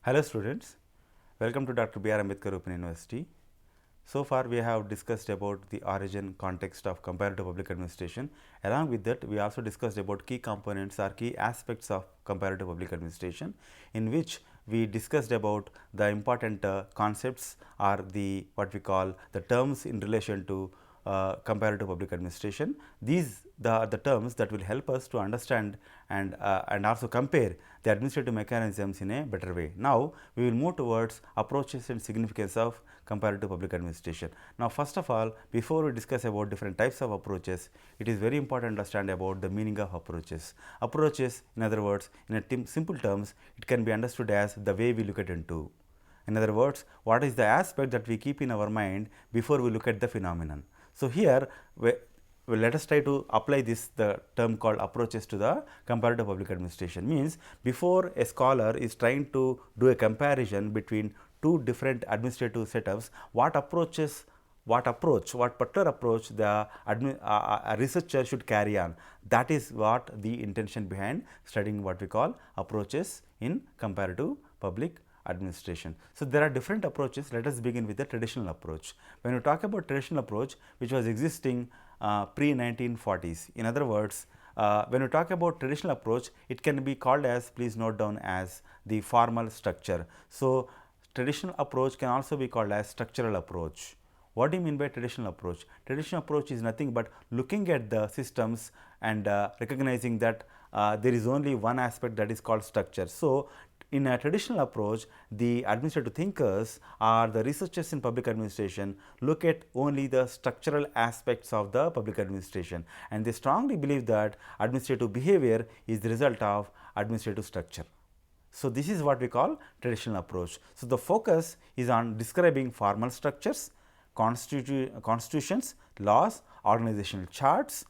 Hello students, welcome to Dr. B.R. Ambedkar Open University. So far we have discussed about the origin context of comparative public administration. Along with that, we also discussed about key components or key aspects of comparative public administration, in which we discussed about the important concepts or the what we call the terms in relation to comparative public administration. These the terms that will help us to understand and also compare the administrative mechanisms in a better way. Now, we will move towards approaches and significance of comparative public administration. Now, first of all, before we discuss about different types of approaches, it is very important to understand about the meaning of approaches. Approaches, in other words, in a simple terms, it can be understood as the way we look at into. In other words, what is the aspect that we keep in our mind before we look at the phenomenon. So, here let us try to apply this the term called approaches to the comparative public administration. Means before a scholar is trying to do a comparison between two different administrative setups, what particular approach the researcher should carry on. That is what the intention behind studying what we call approaches in comparative public administration. So, there are different approaches. Let us begin with the traditional approach. When you talk about traditional approach, which was existing pre 1940s, in other words, when you talk about traditional approach, it can be called as, please note down, as the formal structure. So, traditional approach can also be called as structural approach. What do you mean by traditional approach? Traditional approach is nothing but looking at the systems and recognizing that there is only one aspect, that is called structure. So, in a traditional approach, the administrative thinkers or the researchers in public administration look at only the structural aspects of the public administration, and they strongly believe that administrative behavior is the result of administrative structure. So, this is what we call traditional approach. So, the focus is on describing formal structures, constitutions, laws, organizational charts,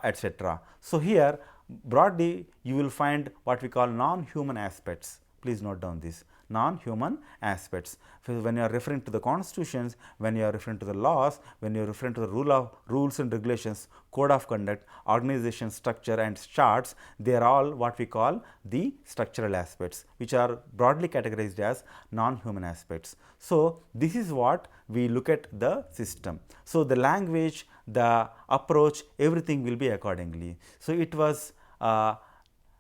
etc. So, here broadly you will find what we call non-human aspects. Please note down this non-human aspects. When you are referring to the constitutions, when you are referring to the laws, when you are referring to the rules and regulations, code of conduct, organization structure and charts, they are all what we call the structural aspects, which are broadly categorized as non-human aspects. So, this is what we look at the system. So, the language, the approach, everything will be accordingly. So, it was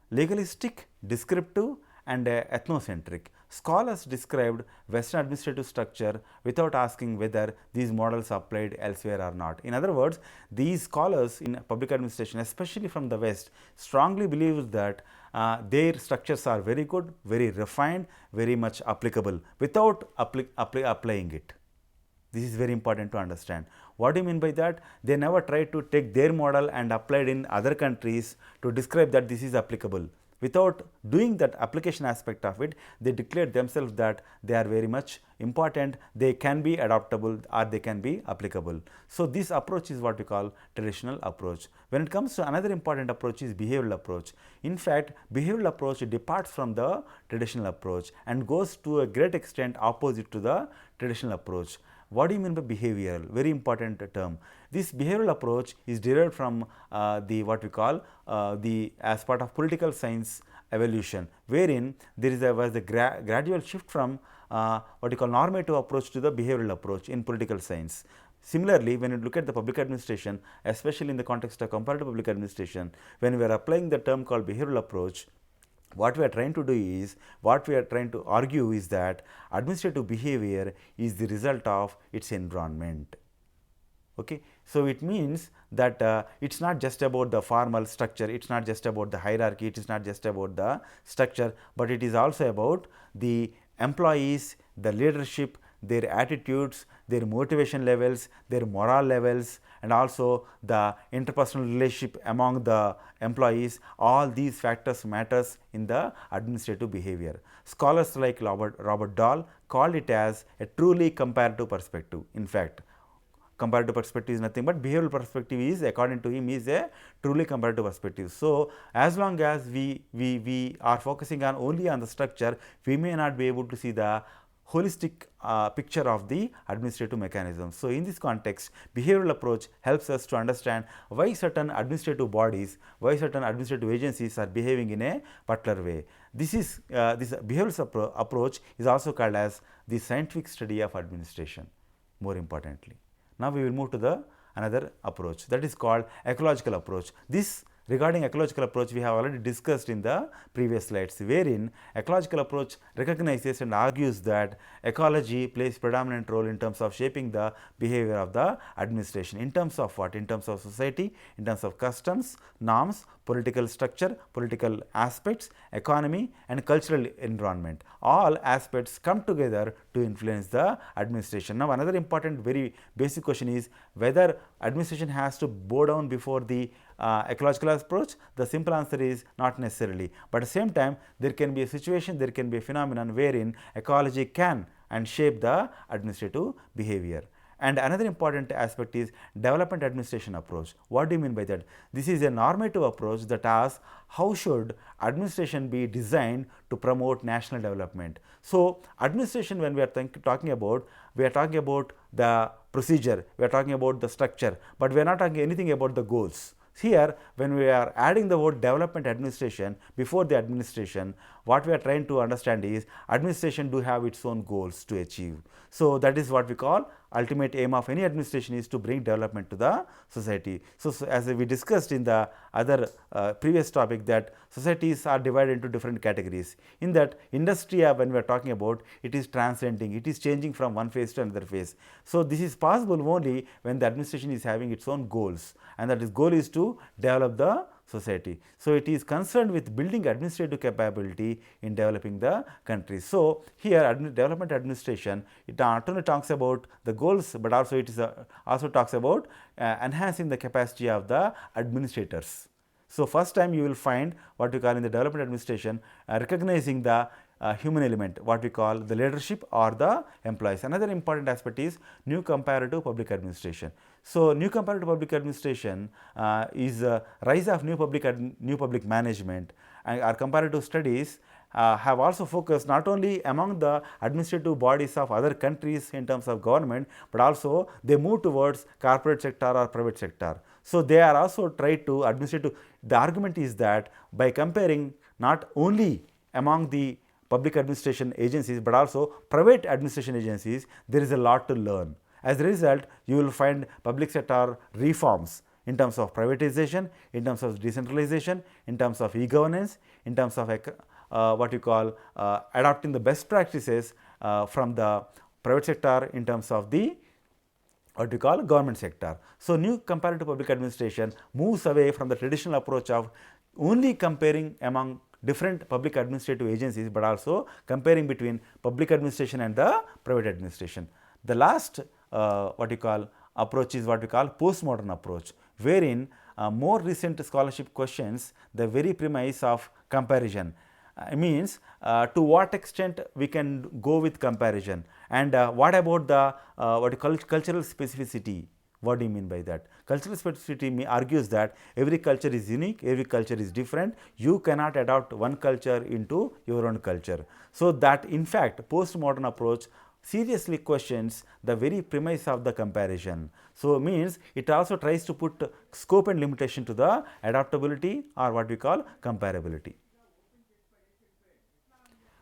legalistic, descriptive and ethnocentric. Scholars described Western administrative structure without asking whether these models applied elsewhere or not. In other words, these scholars in public administration, especially from the West, strongly believe that their structures are very good, very refined, very much applicable without applying it. This is very important to understand. What do you mean by that? They never tried to take their model and apply it in other countries to describe that this is applicable. Without doing that application aspect of it, they declared themselves that they are very much important, they can be adaptable or they can be applicable. So, this approach is what we call traditional approach. When it comes to another important approach is behavioral approach. In fact, behavioral approach departs from the traditional approach and goes to a great extent opposite to the traditional approach. What do you mean by behavioral? Very important term. This behavioral approach is derived from the what we call as part of political science evolution, wherein there was a gradual shift from what we call normative approach to the behavioral approach in political science. Similarly, when you look at the public administration, especially in the context of comparative public administration, when we are applying the term called behavioral approach, what we are trying to do is, what we are trying to argue is that administrative behavior is the result of its environment. Okay. So, it means that it is not just about the formal structure, it is not just about the hierarchy, it is not just about the structure, but it is also about the employees, the leadership, their attitudes, their motivation levels, their moral levels, and also the interpersonal relationship among the employees. All these factors matters in the administrative behavior. Scholars like Robert Dahl called it as a truly comparative perspective. In fact, comparative perspective is nothing but behavioral perspective is, according to him, is a truly comparative perspective. So, as long as we are focusing on only on the structure, we may not be able to see the holistic picture of the administrative mechanism. So, in this context, behavioral approach helps us to understand why certain administrative bodies, why certain administrative agencies are behaving in a particular way. This behavioral approach is also called as the scientific study of administration, more importantly. Now we will move to the another approach, that is called ecological approach. This regarding ecological approach we have already discussed in the previous slides, wherein ecological approach recognizes and argues that ecology plays predominant role in terms of shaping the behavior of the administration. In terms of what? In terms of society, in terms of customs, norms, political structure, political aspects, economy and cultural environment. All aspects come together to influence the administration. Now another important very basic question is whether administration has to bow down before the ecological approach. The simple answer is not necessarily, but at the same time there can be a situation, there can be a phenomenon wherein ecology can and shape the administrative behavior. And another important aspect is development administration approach. What do you mean by that? This is a normative approach that asks how should administration be designed to promote national development. So administration, when we are talking about, we are talking about the procedure, we are talking about the structure, but we are not talking anything about the goals. Here, when we are adding the word development administration before the administration, what we are trying to understand is administration do have its own goals to achieve. So that is what we call ultimate aim of any administration is to bring development to the society. So as we discussed in the other previous topic, that societies are divided into different categories. In that industry, when we are talking about, it is transcending, it is changing from one phase to another phase. So this is possible only when the administration is having its own goals, and that is goal is to develop the society. So it is concerned with building administrative capability in developing the country. So here development administration, it not only talks about the goals, but also it is also talks about enhancing the capacity of the administrators. So first time you will find what we call in the development administration recognizing the human element, what we call the leadership or the employees. Another important aspect is new comparative public administration. So new comparative public administration is rise of new public management, and our comparative studies have also focused not only among the administrative bodies of other countries in terms of government, but also they move towards corporate sector or private sector. So they are also tried to administrative. The argument is that by comparing not only among the public administration agencies, but also private administration agencies, there is a lot to learn. As a result, you will find public sector reforms in terms of privatization, in terms of decentralization, in terms of e-governance, in terms of what you call adopting the best practices from the private sector in terms of the what we call government sector. So new comparative public administration moves away from the traditional approach of only comparing among different public administrative agencies, but also comparing between public administration and the private administration. The last what you call approach is what we call postmodern approach, wherein more recent scholarship questions the very premise of comparison. Means to what extent we can go with comparison, and what about the what you call cultural specificity. What do you mean by that? Cultural specificity argues that every culture is unique, every culture is different. You cannot adopt one culture into your own culture. So that in fact postmodern approach seriously questions the very premise of the comparison. So means it also tries to put scope and limitation to the adaptability or what we call comparability.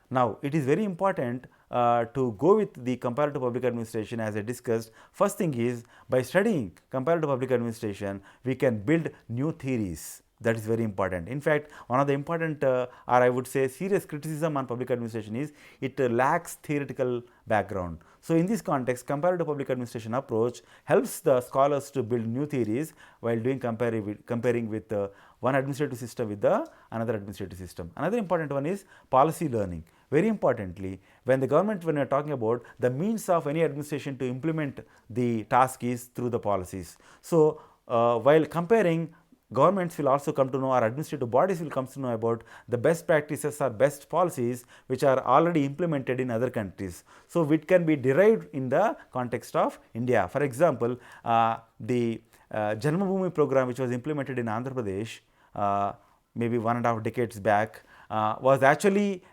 Now, it is very important to go with the comparative public administration as I discussed. First thing is, by studying comparative public administration, we can build new theories. That is very important. In fact, one of the important or I would say serious criticism on public administration is it lacks theoretical background. So in this context, comparative public administration approach helps the scholars to build new theories while doing comparing with one administrative system with the another administrative system. Another important one is policy learning. Very importantly, when the government, when we are talking about the means of any administration to implement the task is through the policies. So while comparing, governments will also come to know, or administrative bodies will come to know about the best practices or best policies which are already implemented in other countries. So it can be derived in the context of India. For example, the Janmabhoomi program which was implemented in Andhra Pradesh maybe 1.5 decades back was actually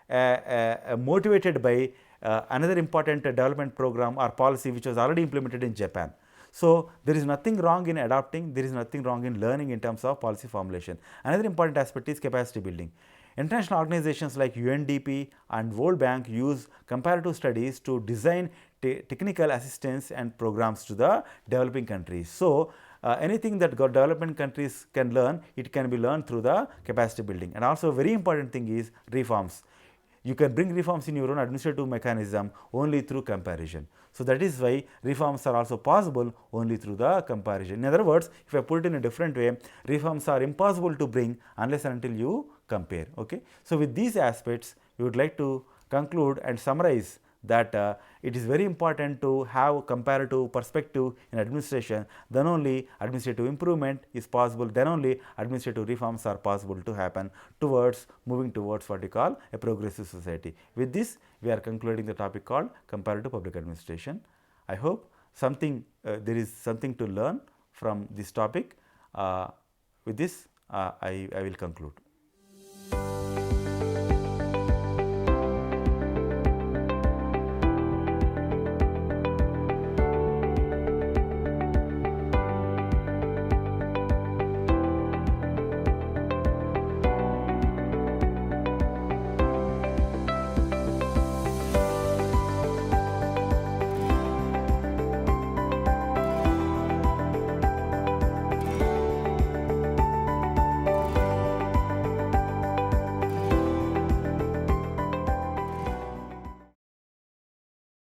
motivated by another important development program or policy which was already implemented in Japan. So there is nothing wrong in adopting, there is nothing wrong in learning in terms of policy formulation. Another important aspect is capacity building. International organizations like UNDP and World Bank use comparative studies to design technical assistance and programs to the developing countries. So, anything that developing countries can learn, it can be learned through the capacity building. And also a very important thing is reforms. You can bring reforms in your own administrative mechanism only through comparison. So, that is why reforms are also possible only through the comparison. In other words, if I put it in a different way, reforms are impossible to bring unless and until you compare. Okay? So, with these aspects, we would like to conclude and summarize that it is very important to have comparative perspective in administration, then only administrative improvement is possible, then only administrative reforms are possible to happen towards moving towards what we call a progressive society. With this, we are concluding the topic called comparative public administration. I hope there is something to learn from this topic. With this, I will conclude.